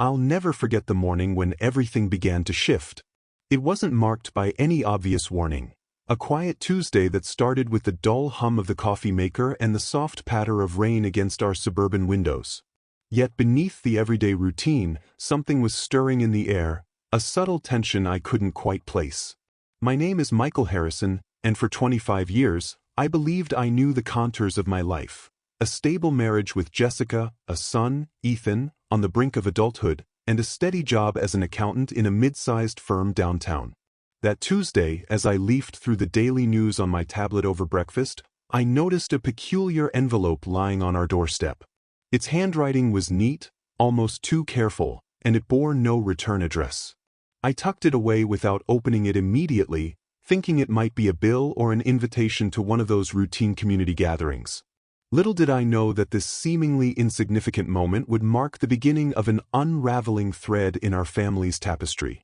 I'll never forget the morning when everything began to shift. It wasn't marked by any obvious warning. A quiet Tuesday that started with the dull hum of the coffee maker and the soft patter of rain against our suburban windows. Yet beneath the everyday routine, something was stirring in the air, a subtle tension I couldn't quite place. My name is Michael Harrison, and for 25 years, I believed I knew the contours of my life. A stable marriage with Jessica, a son, Ethan, on the brink of adulthood, and a steady job as an accountant in a mid-sized firm downtown. That Tuesday, as I leafed through the daily news on my tablet over breakfast, I noticed a peculiar envelope lying on our doorstep. Its handwriting was neat, almost too careful, and it bore no return address. I tucked it away without opening it immediately, thinking it might be a bill or an invitation to one of those routine community gatherings. Little did I know that this seemingly insignificant moment would mark the beginning of an unraveling thread in our family's tapestry.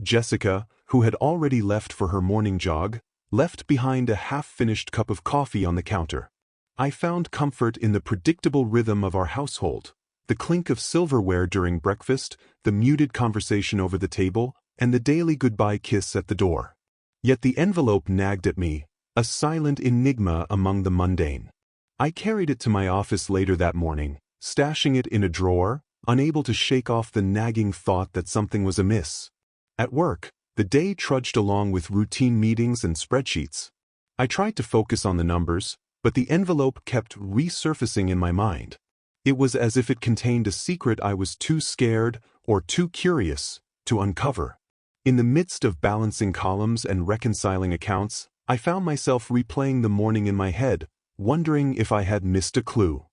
Jessica, who had already left for her morning jog, left behind a half-finished cup of coffee on the counter. I found comfort in the predictable rhythm of our household, the clink of silverware during breakfast, the muted conversation over the table, and the daily goodbye kiss at the door. Yet the envelope nagged at me, a silent enigma among the mundane. I carried it to my office later that morning, stashing it in a drawer, unable to shake off the nagging thought that something was amiss. At work, the day trudged along with routine meetings and spreadsheets. I tried to focus on the numbers, but the envelope kept resurfacing in my mind. It was as if it contained a secret I was too scared or too curious to uncover. In the midst of balancing columns and reconciling accounts, I found myself replaying the morning in my head, wondering if I had missed a clue.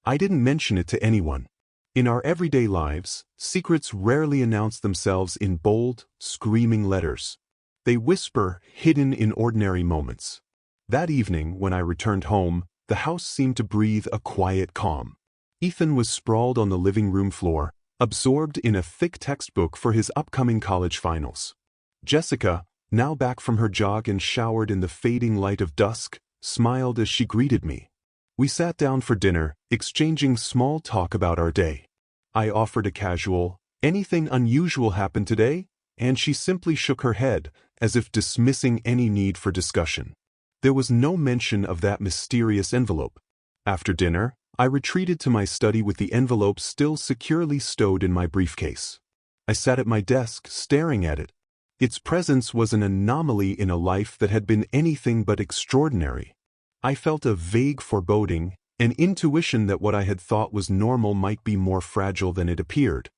I didn't mention it to anyone. In our everyday lives, secrets rarely announce themselves in bold, screaming letters. They whisper, hidden in ordinary moments. That evening, when I returned home, the house seemed to breathe a quiet calm. Ethan was sprawled on the living room floor, absorbed in a thick textbook for his upcoming college finals. Jessica, now back from her jog and showered in the fading light of dusk, smiled as she greeted me. We sat down for dinner, exchanging small talk about our day. I offered a casual, "Anything unusual happened today?" and she simply shook her head, as if dismissing any need for discussion. There was no mention of that mysterious envelope. After dinner, I retreated to my study with the envelope still securely stowed in my briefcase. I sat at my desk, staring at it. Its presence was an anomaly in a life that had been anything but extraordinary. I felt a vague foreboding, an intuition that what I had thought was normal might be more fragile than it appeared.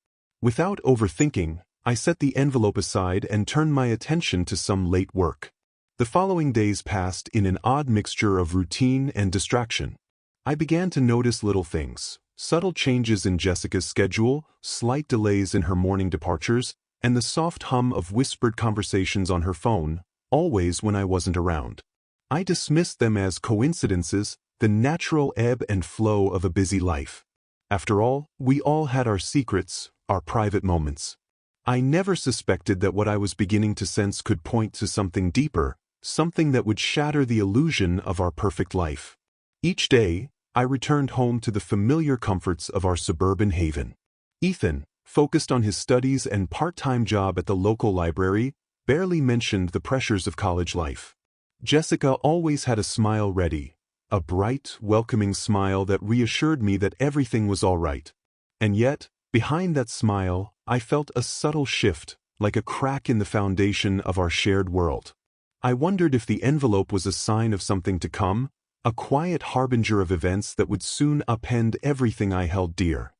Without overthinking, I set the envelope aside and turned my attention to some late work. The following days passed in an odd mixture of routine and distraction. I began to notice little things, subtle changes in Jessica's schedule, slight delays in her morning departures, and the soft hum of whispered conversations on her phone, always when I wasn't around. I dismissed them as coincidences, the natural ebb and flow of a busy life. After all, we all had our secrets, our private moments. I never suspected that what I was beginning to sense could point to something deeper, something that would shatter the illusion of our perfect life. Each day, I returned home to the familiar comforts of our suburban haven. Ethan, focused on his studies and part-time job at the local library, barely mentioned the pressures of college life. Jessica always had a smile ready, a bright, welcoming smile that reassured me that everything was all right. And yet, behind that smile, I felt a subtle shift, like a crack in the foundation of our shared world. I wondered if the envelope was a sign of something to come, a quiet harbinger of events that would soon upend everything I held dear.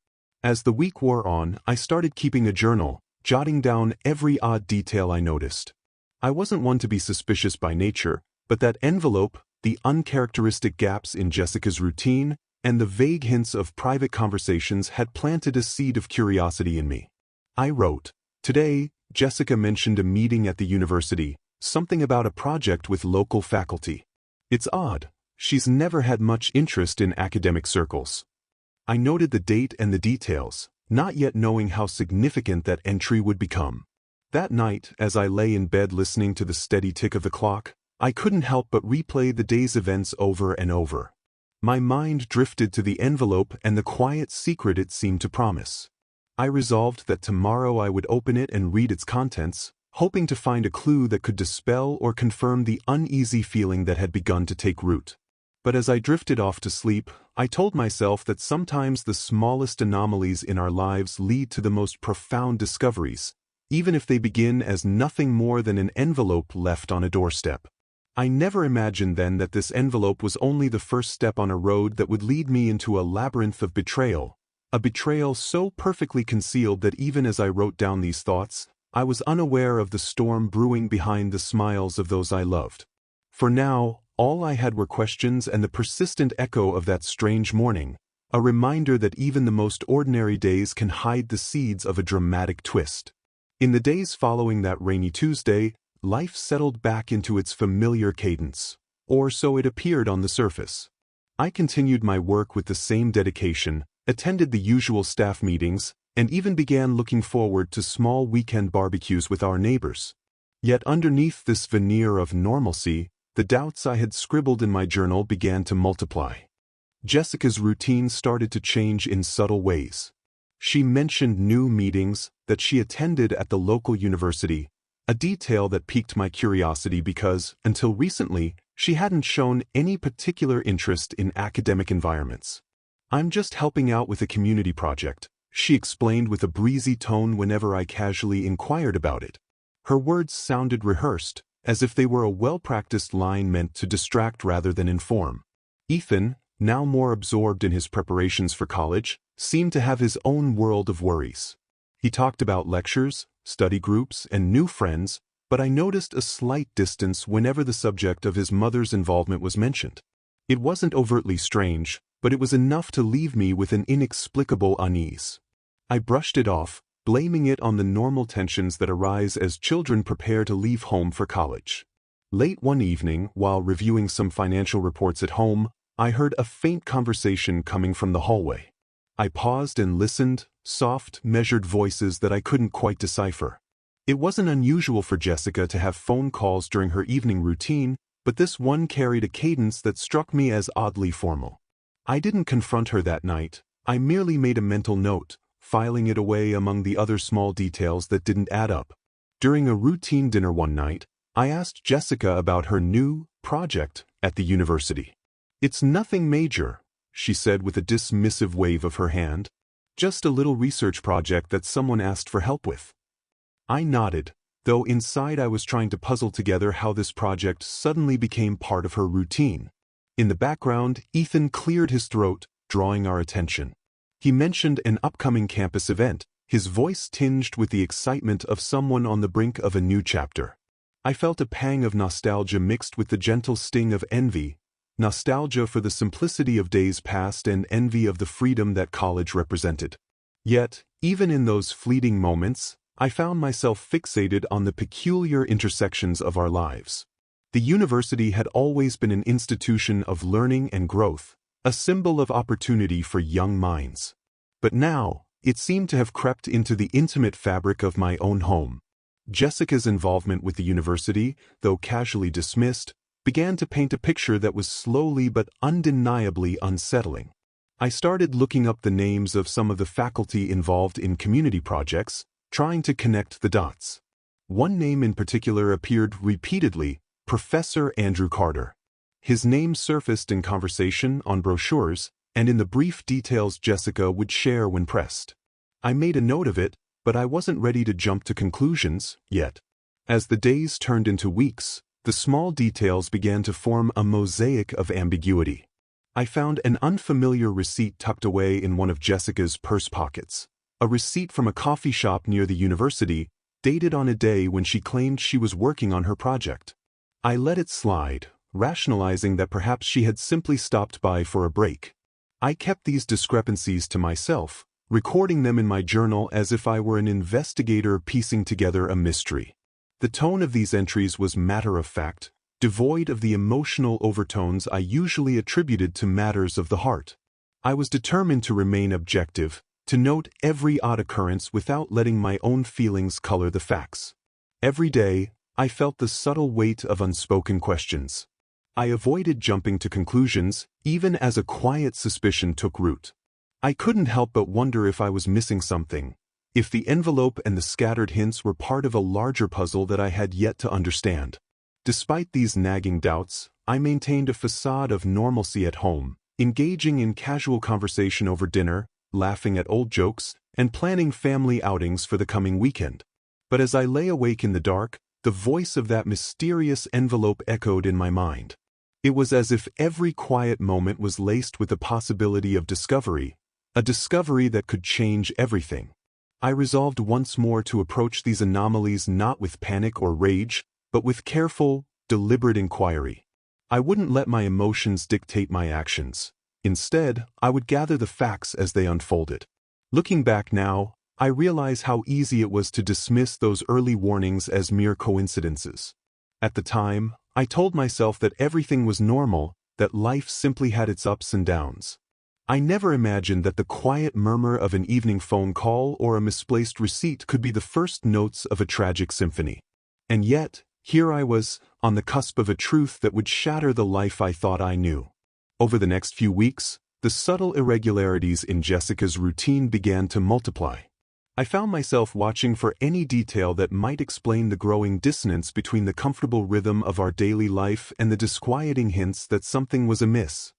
As the week wore on, I started keeping a journal, jotting down every odd detail I noticed. I wasn't one to be suspicious by nature, but that envelope, the uncharacteristic gaps in Jessica's routine, and the vague hints of private conversations had planted a seed of curiosity in me. I wrote, "Today, Jessica mentioned a meeting at the university, something about a project with local faculty. It's odd, she's never had much interest in academic circles." I noted the date and the details, not yet knowing how significant that entry would become. That night, as I lay in bed listening to the steady tick of the clock, I couldn't help but replay the day's events over and over. My mind drifted to the envelope and the quiet secret it seemed to promise. I resolved that tomorrow I would open it and read its contents, hoping to find a clue that could dispel or confirm the uneasy feeling that had begun to take root. But as I drifted off to sleep, I told myself that sometimes the smallest anomalies in our lives lead to the most profound discoveries, even if they begin as nothing more than an envelope left on a doorstep. I never imagined then that this envelope was only the first step on a road that would lead me into a labyrinth of betrayal, a betrayal so perfectly concealed that even as I wrote down these thoughts, I was unaware of the storm brewing behind the smiles of those I loved. For now, all I had were questions and the persistent echo of that strange morning, a reminder that even the most ordinary days can hide the seeds of a dramatic twist. In the days following that rainy Tuesday, life settled back into its familiar cadence, or so it appeared on the surface. I continued my work with the same dedication, attended the usual staff meetings, and even began looking forward to small weekend barbecues with our neighbors. Yet underneath this veneer of normalcy, the doubts I had scribbled in my journal began to multiply. Jessica's routine started to change in subtle ways. She mentioned new meetings that she attended at the local university, a detail that piqued my curiosity because, until recently, she hadn't shown any particular interest in academic environments. "I'm just helping out with a community project," she explained with a breezy tone whenever I casually inquired about it. Her words sounded rehearsed, as if they were a well-practiced line meant to distract rather than inform. Ethan, now more absorbed in his preparations for college, seemed to have his own world of worries. He talked about lectures, study groups, and new friends, but I noticed a slight distance whenever the subject of his mother's involvement was mentioned. It wasn't overtly strange, but it was enough to leave me with an inexplicable unease. I brushed it off, blaming it on the normal tensions that arise as children prepare to leave home for college. Late one evening, while reviewing some financial reports at home, I heard a faint conversation coming from the hallway. I paused and listened, soft, measured voices that I couldn't quite decipher. It wasn't unusual for Jessica to have phone calls during her evening routine, but this one carried a cadence that struck me as oddly formal. I didn't confront her that night. I merely made a mental note, filing it away among the other small details that didn't add up. During a routine dinner one night, I asked Jessica about her new project at the university. "It's nothing major," she said with a dismissive wave of her hand. "Just a little research project that someone asked for help with." I nodded, though inside I was trying to puzzle together how this project suddenly became part of her routine. In the background, Ethan cleared his throat, drawing our attention. He mentioned an upcoming campus event, his voice tinged with the excitement of someone on the brink of a new chapter. I felt a pang of nostalgia mixed with the gentle sting of envy, nostalgia for the simplicity of days past and envy of the freedom that college represented. Yet, even in those fleeting moments, I found myself fixated on the peculiar intersections of our lives. The university had always been an institution of learning and growth, a symbol of opportunity for young minds. But now, it seemed to have crept into the intimate fabric of my own home. Jessica's involvement with the university, though casually dismissed, began to paint a picture that was slowly but undeniably unsettling. I started looking up the names of some of the faculty involved in community projects, trying to connect the dots. One name in particular appeared repeatedly: Professor Andrew Carter. His name surfaced in conversation, on brochures, and in the brief details Jessica would share when pressed. I made a note of it, but I wasn't ready to jump to conclusions yet. As the days turned into weeks, the small details began to form a mosaic of ambiguity. I found an unfamiliar receipt tucked away in one of Jessica's purse pockets, a receipt from a coffee shop near the university, dated on a day when she claimed she was working on her project. I let it slide, rationalizing that perhaps she had simply stopped by for a break. I kept these discrepancies to myself, recording them in my journal as if I were an investigator piecing together a mystery. The tone of these entries was matter-of-fact, devoid of the emotional overtones I usually attributed to matters of the heart. I was determined to remain objective, to note every odd occurrence without letting my own feelings color the facts. Every day, I felt the subtle weight of unspoken questions. I avoided jumping to conclusions, even as a quiet suspicion took root. I couldn't help but wonder if I was missing something, if the envelope and the scattered hints were part of a larger puzzle that I had yet to understand. Despite these nagging doubts, I maintained a facade of normalcy at home, engaging in casual conversation over dinner, laughing at old jokes, and planning family outings for the coming weekend. But as I lay awake in the dark, the voice of that mysterious envelope echoed in my mind. It was as if every quiet moment was laced with the possibility of discovery, a discovery that could change everything. I resolved once more to approach these anomalies not with panic or rage, but with careful, deliberate inquiry. I wouldn't let my emotions dictate my actions. Instead, I would gather the facts as they unfolded. Looking back now, I realize how easy it was to dismiss those early warnings as mere coincidences. At the time, I told myself that everything was normal, that life simply had its ups and downs. I never imagined that the quiet murmur of an evening phone call or a misplaced receipt could be the first notes of a tragic symphony. And yet, here I was, on the cusp of a truth that would shatter the life I thought I knew. Over the next few weeks, the subtle irregularities in Jessica's routine began to multiply. I found myself watching for any detail that might explain the growing dissonance between the comfortable rhythm of our daily life and the disquieting hints that something was amiss.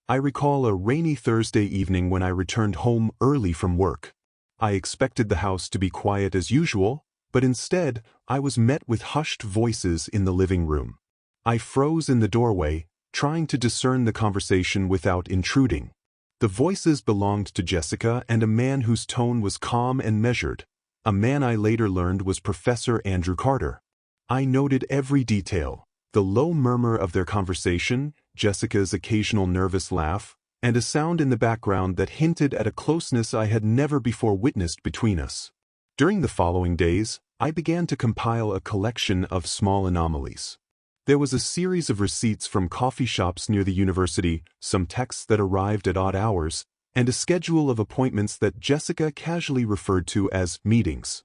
I recall a rainy Thursday evening when I returned home early from work. I expected the house to be quiet as usual, but instead, I was met with hushed voices in the living room. I froze in the doorway, trying to discern the conversation without intruding. The voices belonged to Jessica and a man whose tone was calm and measured, a man I later learned was Professor Andrew Carter. I noted every detail, the low murmur of their conversation, Jessica's occasional nervous laugh, and a sound in the background that hinted at a closeness I had never before witnessed between us. During the following days, I began to compile a collection of small anomalies. There was a series of receipts from coffee shops near the university, some texts that arrived at odd hours, and a schedule of appointments that Jessica casually referred to as meetings.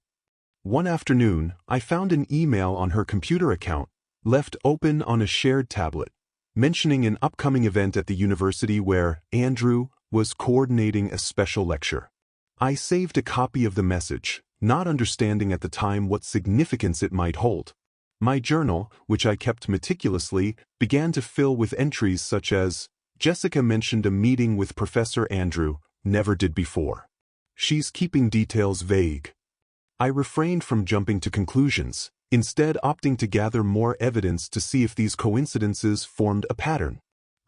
One afternoon, I found an email on her computer account, left open on a shared tablet, mentioning an upcoming event at the university where Andrew was coordinating a special lecture. I saved a copy of the message, not understanding at the time what significance it might hold. My journal, which I kept meticulously, began to fill with entries such as, Jessica mentioned a meeting with Professor Andrew, never did before. She's keeping details vague. I refrained from jumping to conclusions, instead opting to gather more evidence to see if these coincidences formed a pattern.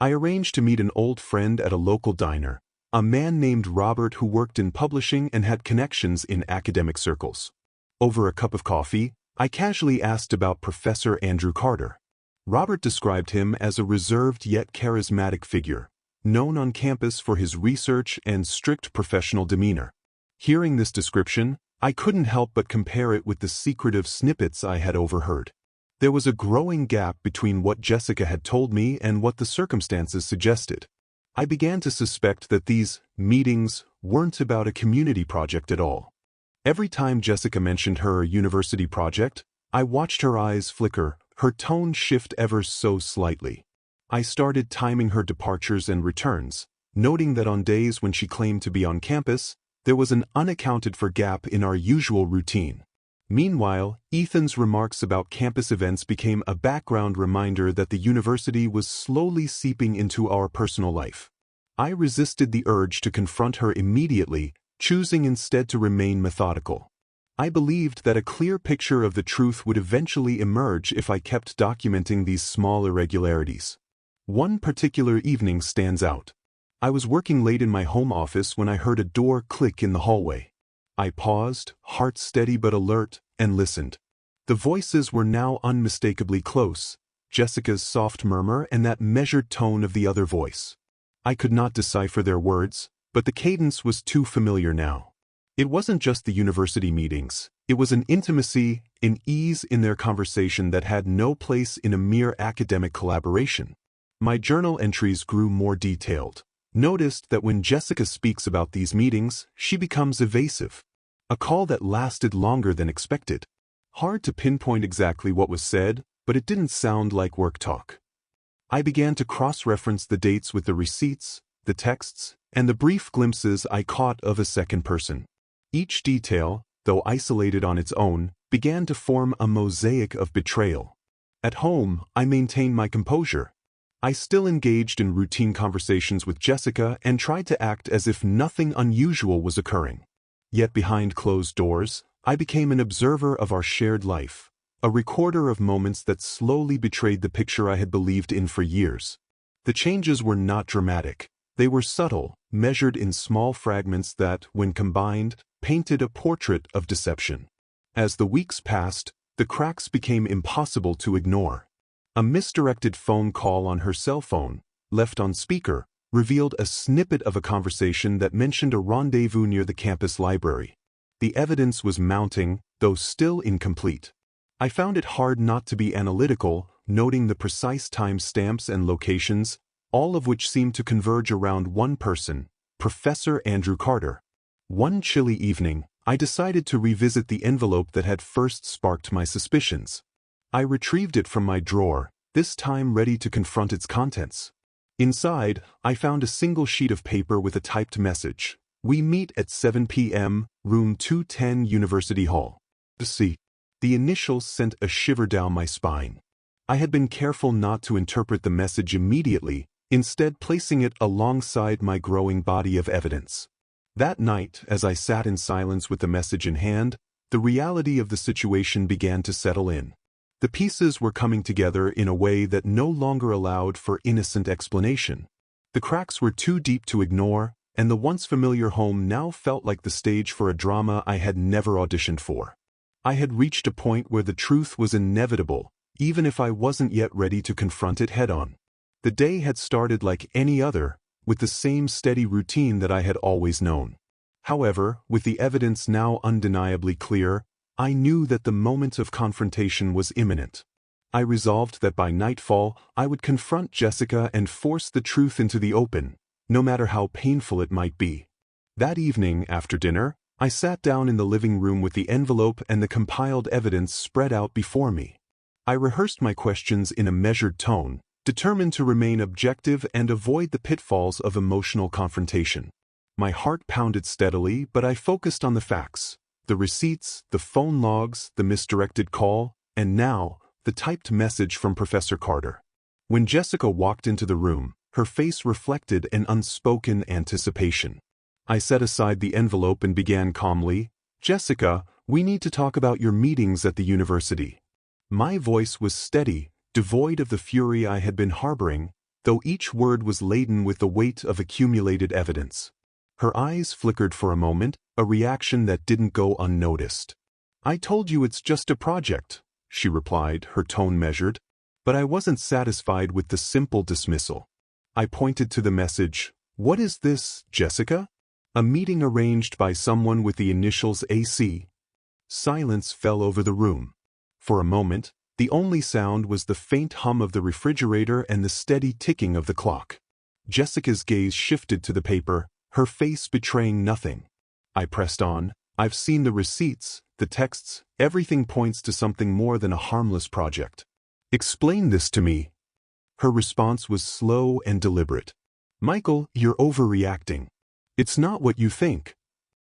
I arranged to meet an old friend at a local diner, a man named Robert who worked in publishing and had connections in academic circles. Over a cup of coffee, I casually asked about Professor Andrew Carter. Robert described him as a reserved yet charismatic figure, known on campus for his research and strict professional demeanor. Hearing this description, I couldn't help but compare it with the secretive snippets I had overheard. There was a growing gap between what Jessica had told me and what the circumstances suggested. I began to suspect that these meetings weren't about a community project at all. Every time Jessica mentioned her university project, I watched her eyes flicker, her tone shift ever so slightly. I started timing her departures and returns, noting that on days when she claimed to be on campus, there was an unaccounted-for gap in our usual routine. Meanwhile, Ethan's remarks about campus events became a background reminder that the university was slowly seeping into our personal life. I resisted the urge to confront her immediately, choosing instead to remain methodical. I believed that a clear picture of the truth would eventually emerge if I kept documenting these small irregularities. One particular evening stands out. I was working late in my home office when I heard a door click in the hallway. I paused, heart steady but alert, and listened. The voices were now unmistakably close, Jessica's soft murmur and that measured tone of the other voice. I could not decipher their words, but the cadence was too familiar now. It wasn't just the university meetings, it was an intimacy, an ease in their conversation that had no place in a mere academic collaboration. My journal entries grew more detailed. Noticed that when Jessica speaks about these meetings, she becomes evasive. A call that lasted longer than expected. Hard to pinpoint exactly what was said, but it didn't sound like work talk. I began to cross-reference the dates with the receipts, the texts, and the brief glimpses I caught of a second person. Each detail, though isolated on its own, began to form a mosaic of betrayal. At home, I maintained my composure. I still engaged in routine conversations with Jessica and tried to act as if nothing unusual was occurring. Yet behind closed doors, I became an observer of our shared life, a recorder of moments that slowly betrayed the picture I had believed in for years. The changes were not dramatic. They were subtle, measured in small fragments that, when combined, painted a portrait of deception. As the weeks passed, the cracks became impossible to ignore. A misdirected phone call on her cell phone, left on speaker, revealed a snippet of a conversation that mentioned a rendezvous near the campus library. The evidence was mounting, though still incomplete. I found it hard not to be analytical, noting the precise timestamps and locations, all of which seemed to converge around one person, Professor Andrew Carter. One chilly evening, I decided to revisit the envelope that had first sparked my suspicions. I retrieved it from my drawer, this time ready to confront its contents. Inside, I found a single sheet of paper with a typed message. "We meet at 7 p.m., room 210 University Hall." See. The initials sent a shiver down my spine. I had been careful not to interpret the message immediately, instead placing it alongside my growing body of evidence. That night, as I sat in silence with the message in hand, the reality of the situation began to settle in. The pieces were coming together in a way that no longer allowed for innocent explanation. The cracks were too deep to ignore, and the once familiar home now felt like the stage for a drama I had never auditioned for. I had reached a point where the truth was inevitable, even if I wasn't yet ready to confront it head-on. The day had started like any other, with the same steady routine that I had always known. However, with the evidence now undeniably clear, I knew that the moment of confrontation was imminent. I resolved that by nightfall, I would confront Jessica and force the truth into the open, no matter how painful it might be. That evening, after dinner, I sat down in the living room with the envelope and the compiled evidence spread out before me. I rehearsed my questions in a measured tone, determined to remain objective and avoid the pitfalls of emotional confrontation. My heart pounded steadily, but I focused on the facts: the receipts, the phone logs, the misdirected call, and now, the typed message from Professor Carter. When Jessica walked into the room, her face reflected an unspoken anticipation. I set aside the envelope and began calmly, "Jessica, we need to talk about your meetings at the university." My voice was steady, devoid of the fury I had been harboring, though each word was laden with the weight of accumulated evidence. Her eyes flickered for a moment, a reaction that didn't go unnoticed. "I told you it's just a project," she replied, her tone measured. But I wasn't satisfied with the simple dismissal. I pointed to the message. "What is this, Jessica?" "A meeting arranged by someone with the initials AC." Silence fell over the room. For a moment, the only sound was the faint hum of the refrigerator and the steady ticking of the clock. Jessica's gaze shifted to the paper, her face betraying nothing. I pressed on. "I've seen the receipts, the texts, everything points to something more than a harmless project. Explain this to me." Her response was slow and deliberate. "Michael, you're overreacting. It's not what you think."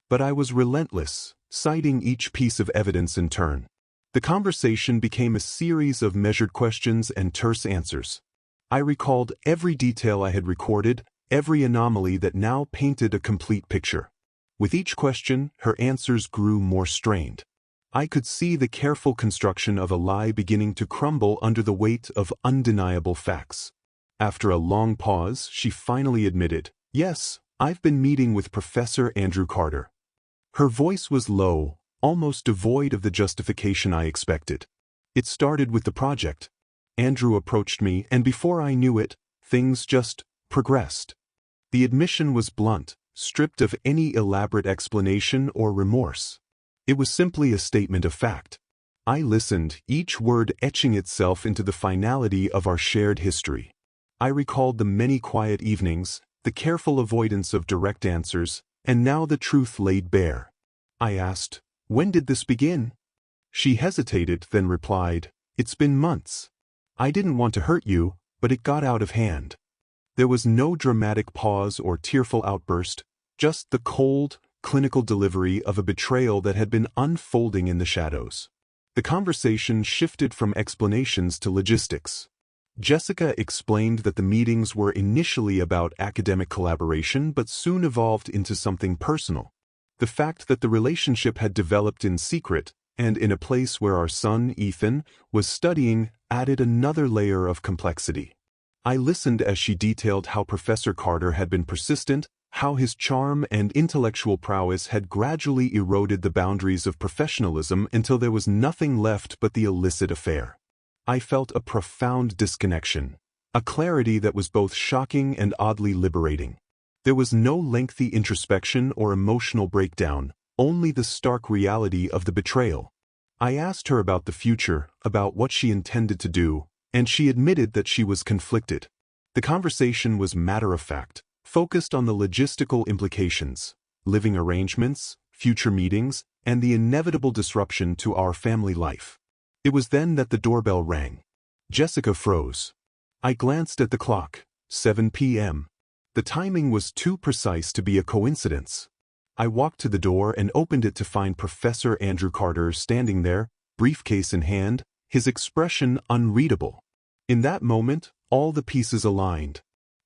But I was relentless, citing each piece of evidence in turn. The conversation became a series of measured questions and terse answers. I recalled every detail I had recorded, every anomaly that now painted a complete picture. With each question, her answers grew more strained. I could see the careful construction of a lie beginning to crumble under the weight of undeniable facts. After a long pause, she finally admitted, "Yes, I've been meeting with Professor Andrew Carter." Her voice was low, almost devoid of the justification I expected. "It started with the project. Andrew approached me, and before I knew it, things just progressed." The admission was blunt, stripped of any elaborate explanation or remorse. It was simply a statement of fact. I listened, each word etching itself into the finality of our shared history. I recalled the many quiet evenings, the careful avoidance of direct answers, and now the truth laid bare. I asked, "When did this begin?" She hesitated, then replied, "It's been months. I didn't want to hurt you, but it got out of hand." There was no dramatic pause or tearful outburst, just the cold, clinical delivery of a betrayal that had been unfolding in the shadows. The conversation shifted from explanations to logistics. Jessica explained that the meetings were initially about academic collaboration but soon evolved into something personal. The fact that the relationship had developed in secret and in a place where our son, Ethan, was studying added another layer of complexity. I listened as she detailed how Professor Carter had been persistent, how his charm and intellectual prowess had gradually eroded the boundaries of professionalism until there was nothing left but the illicit affair. I felt a profound disconnection, a clarity that was both shocking and oddly liberating. There was no lengthy introspection or emotional breakdown, only the stark reality of the betrayal. I asked her about the future, about what she intended to do, and she admitted that she was conflicted. The conversation was matter-of-fact, focused on the logistical implications, living arrangements, future meetings, and the inevitable disruption to our family life. It was then that the doorbell rang. Jessica froze. I glanced at the clock. 7 p.m. The timing was too precise to be a coincidence. I walked to the door and opened it to find Professor Andrew Carter standing there, briefcase in hand, his expression unreadable. In that moment, all the pieces aligned.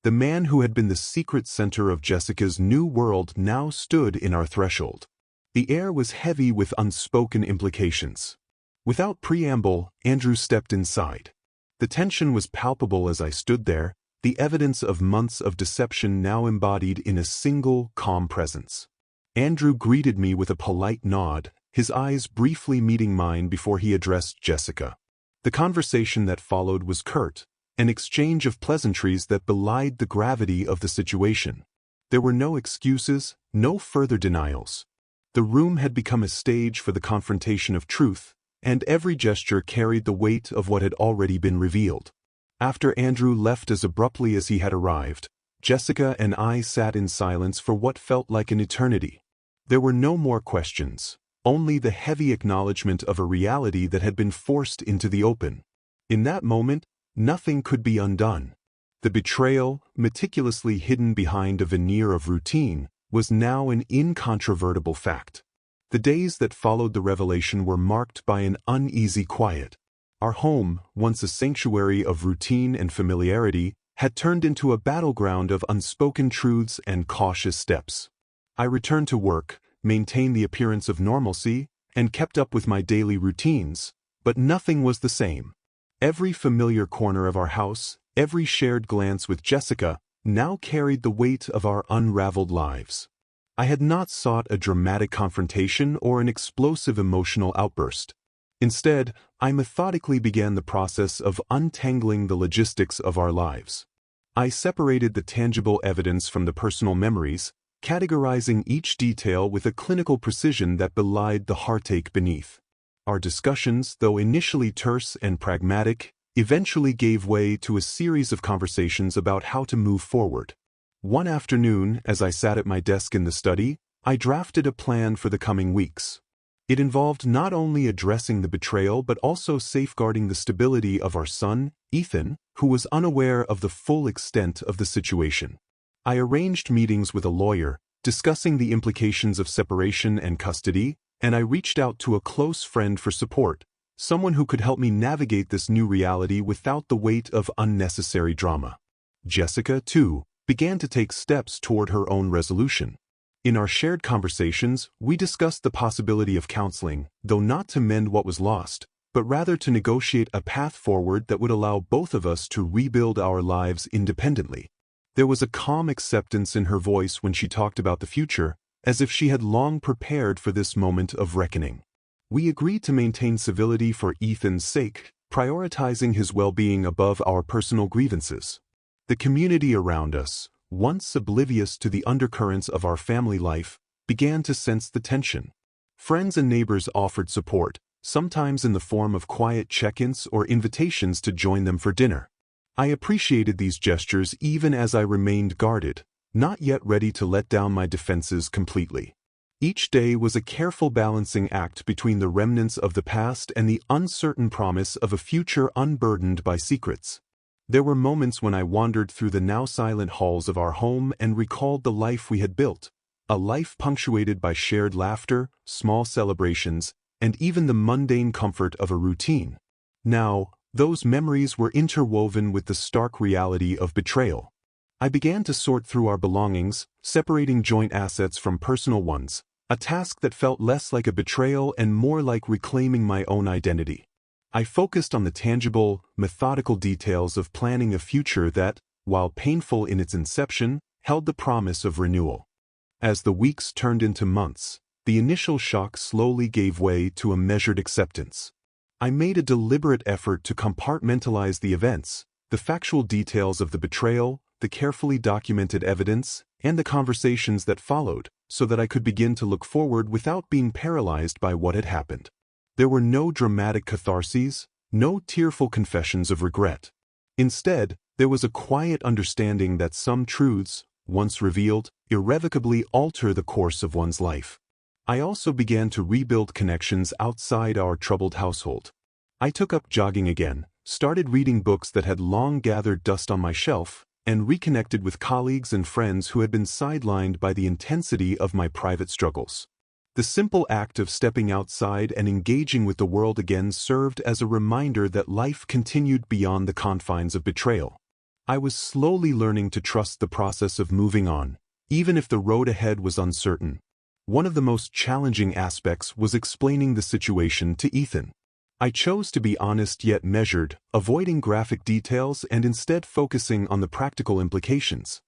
The man who had been the secret center of Jessica's new world now stood in our threshold. The air was heavy with unspoken implications. Without preamble, Andrew stepped inside. The tension was palpable as I stood there, the evidence of months of deception now embodied in a single, calm presence. Andrew greeted me with a polite nod, his eyes briefly meeting mine before he addressed Jessica. The conversation that followed was curt, an exchange of pleasantries that belied the gravity of the situation. There were no excuses, no further denials. The room had become a stage for the confrontation of truth, and every gesture carried the weight of what had already been revealed. After Andrew left as abruptly as he had arrived, Jessica and I sat in silence for what felt like an eternity. There were no more questions, only the heavy acknowledgement of a reality that had been forced into the open. In that moment, nothing could be undone. The betrayal, meticulously hidden behind a veneer of routine, was now an incontrovertible fact. The days that followed the revelation were marked by an uneasy quiet. Our home, once a sanctuary of routine and familiarity, had turned into a battleground of unspoken truths and cautious steps. I returned to work, maintained the appearance of normalcy, and kept up with my daily routines, but nothing was the same. Every familiar corner of our house, every shared glance with Jessica, now carried the weight of our unraveled lives. I had not sought a dramatic confrontation or an explosive emotional outburst. Instead, I methodically began the process of untangling the logistics of our lives. I separated the tangible evidence from the personal memories, categorizing each detail with a clinical precision that belied the heartache beneath. Our discussions, though initially terse and pragmatic, eventually gave way to a series of conversations about how to move forward. One afternoon, as I sat at my desk in the study, I drafted a plan for the coming weeks. It involved not only addressing the betrayal but also safeguarding the stability of our son, Ethan, who was unaware of the full extent of the situation. I arranged meetings with a lawyer, discussing the implications of separation and custody, and I reached out to a close friend for support, someone who could help me navigate this new reality without the weight of unnecessary drama. Jessica, too, began to take steps toward her own resolution. In our shared conversations, we discussed the possibility of counseling, though not to mend what was lost, but rather to negotiate a path forward that would allow both of us to rebuild our lives independently. There was a calm acceptance in her voice when she talked about the future, as if she had long prepared for this moment of reckoning. We agreed to maintain civility for Ethan's sake, prioritizing his well-being above our personal grievances. The community around us, once oblivious to the undercurrents of our family life, began to sense the tension. Friends and neighbors offered support, sometimes in the form of quiet check-ins or invitations to join them for dinner. I appreciated these gestures even as I remained guarded, not yet ready to let down my defenses completely. Each day was a careful balancing act between the remnants of the past and the uncertain promise of a future unburdened by secrets. There were moments when I wandered through the now silent halls of our home and recalled the life we had built, a life punctuated by shared laughter, small celebrations, and even the mundane comfort of a routine. Now, those memories were interwoven with the stark reality of betrayal. I began to sort through our belongings, separating joint assets from personal ones, a task that felt less like a betrayal and more like reclaiming my own identity. I focused on the tangible, methodical details of planning a future that, while painful in its inception, held the promise of renewal. As the weeks turned into months, the initial shock slowly gave way to a measured acceptance. I made a deliberate effort to compartmentalize the events, the factual details of the betrayal, the carefully documented evidence, and the conversations that followed, so that I could begin to look forward without being paralyzed by what had happened. There were no dramatic catharses, no tearful confessions of regret. Instead, there was a quiet understanding that some truths, once revealed, irrevocably alter the course of one's life. I also began to rebuild connections outside our troubled household. I took up jogging again, started reading books that had long gathered dust on my shelf, and reconnected with colleagues and friends who had been sidelined by the intensity of my private struggles. The simple act of stepping outside and engaging with the world again served as a reminder that life continued beyond the confines of betrayal. I was slowly learning to trust the process of moving on, even if the road ahead was uncertain. One of the most challenging aspects was explaining the situation to Ethan. I chose to be honest yet measured, avoiding graphic details and instead focusing on the practical implications.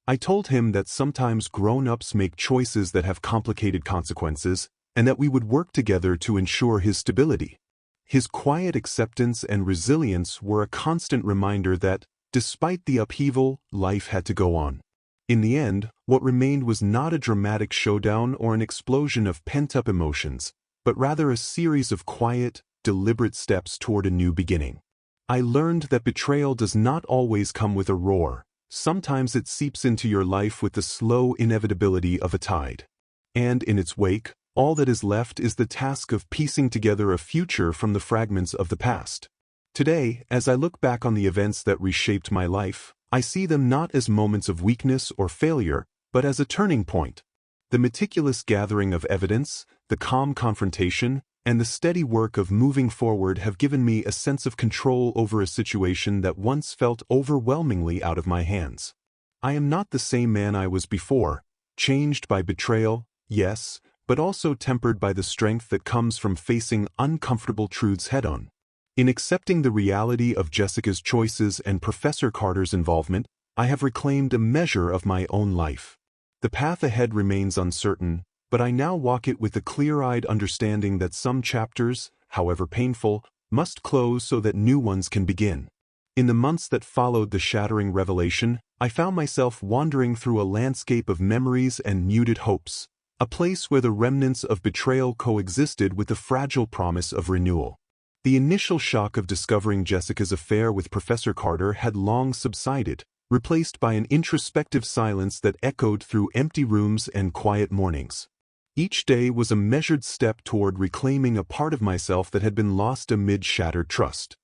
I told him that sometimes grown-ups make choices that have complicated consequences, and that we would work together to ensure his stability. His quiet acceptance and resilience were a constant reminder that, despite the upheaval, life had to go on. In the end, what remained was not a dramatic showdown or an explosion of pent-up emotions, but rather a series of quiet, deliberate steps toward a new beginning. I learned that betrayal does not always come with a roar. Sometimes it seeps into your life with the slow inevitability of a tide. And in its wake, all that is left is the task of piecing together a future from the fragments of the past. Today, as I look back on the events that reshaped my life, I see them not as moments of weakness or failure, but as a turning point. The meticulous gathering of evidence, the calm confrontation, and the steady work of moving forward have given me a sense of control over a situation that once felt overwhelmingly out of my hands. I am not the same man I was before, changed by betrayal, yes, but also tempered by the strength that comes from facing uncomfortable truths head-on. In accepting the reality of Jessica's choices and Professor Carter's involvement, I have reclaimed a measure of my own life. The path ahead remains uncertain, but I now walk it with a clear-eyed understanding that some chapters, however painful, must close so that new ones can begin. In the months that followed the shattering revelation, I found myself wandering through a landscape of memories and muted hopes, a place where the remnants of betrayal coexisted with the fragile promise of renewal. The initial shock of discovering Jessica's affair with Professor Carter had long subsided, replaced by an introspective silence that echoed through empty rooms and quiet mornings. Each day was a measured step toward reclaiming a part of myself that had been lost amid shattered trust.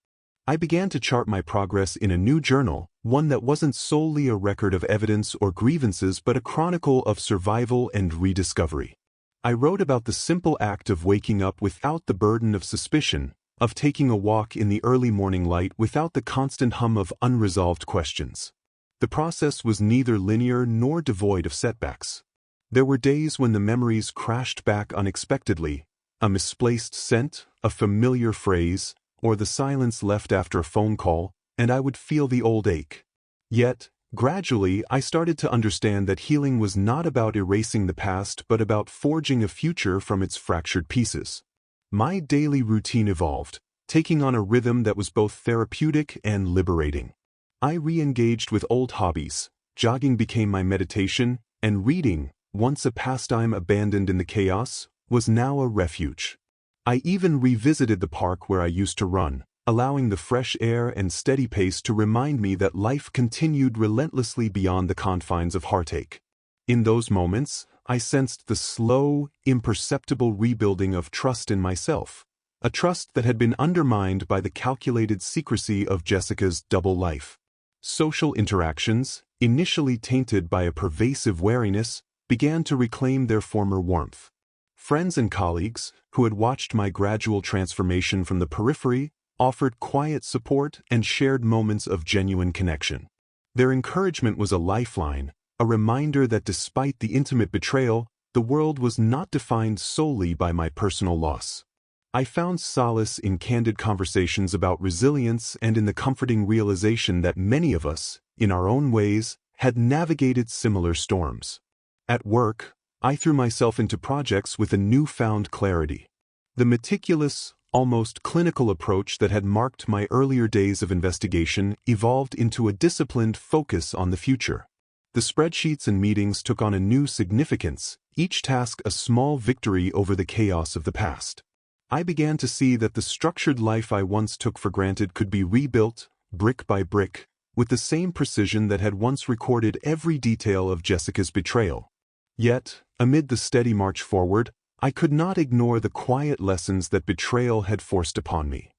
I began to chart my progress in a new journal, one that wasn't solely a record of evidence or grievances but a chronicle of survival and rediscovery. I wrote about the simple act of waking up without the burden of suspicion, of taking a walk in the early morning light without the constant hum of unresolved questions. The process was neither linear nor devoid of setbacks. There were days when the memories crashed back unexpectedly, a misplaced scent, a familiar phrase, or the silence left after a phone call, and I would feel the old ache. Yet, gradually I started to understand that healing was not about erasing the past but about forging a future from its fractured pieces. My daily routine evolved, taking on a rhythm that was both therapeutic and liberating. I re-engaged with old hobbies. Jogging became my meditation, and reading, once a pastime abandoned in the chaos, was now a refuge. I even revisited the park where I used to run, allowing the fresh air and steady pace to remind me that life continued relentlessly beyond the confines of heartache. In those moments, I sensed the slow, imperceptible rebuilding of trust in myself, a trust that had been undermined by the calculated secrecy of Jessica's double life. Social interactions, initially tainted by a pervasive wariness, began to reclaim their former warmth. Friends and colleagues, who had watched my gradual transformation from the periphery, offered quiet support and shared moments of genuine connection. Their encouragement was a lifeline, a reminder that despite the intimate betrayal, the world was not defined solely by my personal loss. I found solace in candid conversations about resilience and in the comforting realization that many of us, in our own ways, had navigated similar storms. At work, I threw myself into projects with a newfound clarity. The meticulous, almost clinical approach that had marked my earlier days of investigation evolved into a disciplined focus on the future. The spreadsheets and meetings took on a new significance, each task a small victory over the chaos of the past. I began to see that the structured life I once took for granted could be rebuilt, brick by brick, with the same precision that had once recorded every detail of Jessica's betrayal. Yet, amid the steady march forward, I could not ignore the quiet lessons that betrayal had forced upon me.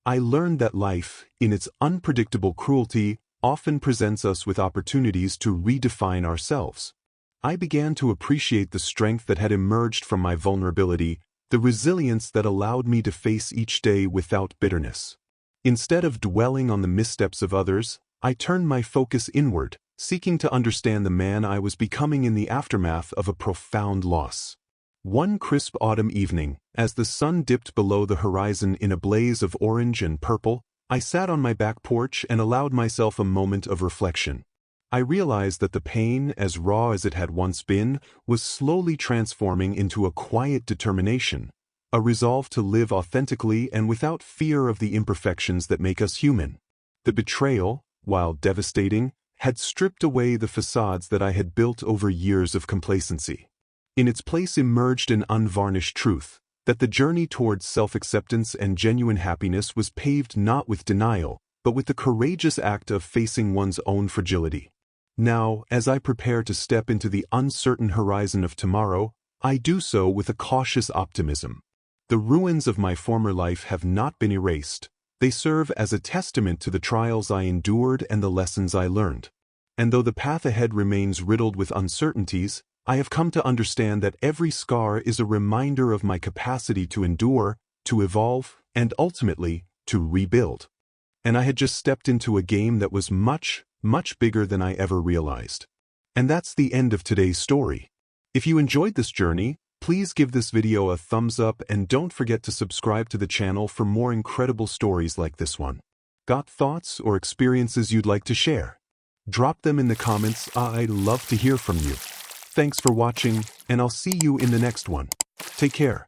I learned that life, in its unpredictable cruelty, often presents us with opportunities to redefine ourselves. I began to appreciate the strength that had emerged from my vulnerability, the resilience that allowed me to face each day without bitterness. Instead of dwelling on the missteps of others, I turned my focus inward, seeking to understand the man I was becoming in the aftermath of a profound loss. One crisp autumn evening, as the sun dipped below the horizon in a blaze of orange and purple, I sat on my back porch and allowed myself a moment of reflection. I realized that the pain, as raw as it had once been, was slowly transforming into a quiet determination, a resolve to live authentically and without fear of the imperfections that make us human. The betrayal, while devastating, had stripped away the facades that I had built over years of complacency. In its place emerged an unvarnished truth, that the journey towards self-acceptance and genuine happiness was paved not with denial, but with the courageous act of facing one's own fragility. Now, as I prepare to step into the uncertain horizon of tomorrow, I do so with a cautious optimism. The ruins of my former life have not been erased. They serve as a testament to the trials I endured and the lessons I learned. And though the path ahead remains riddled with uncertainties, I have come to understand that every scar is a reminder of my capacity to endure, to evolve, and ultimately, to rebuild. And I had just stepped into a game that was much bigger than I ever realized. And that's the end of today's story. If you enjoyed this journey, please give this video a thumbs up and don't forget to subscribe to the channel for more incredible stories like this one. Got thoughts or experiences you'd like to share? Drop them in the comments. I'd love to hear from you. Thanks for watching, and I'll see you in the next one. Take care.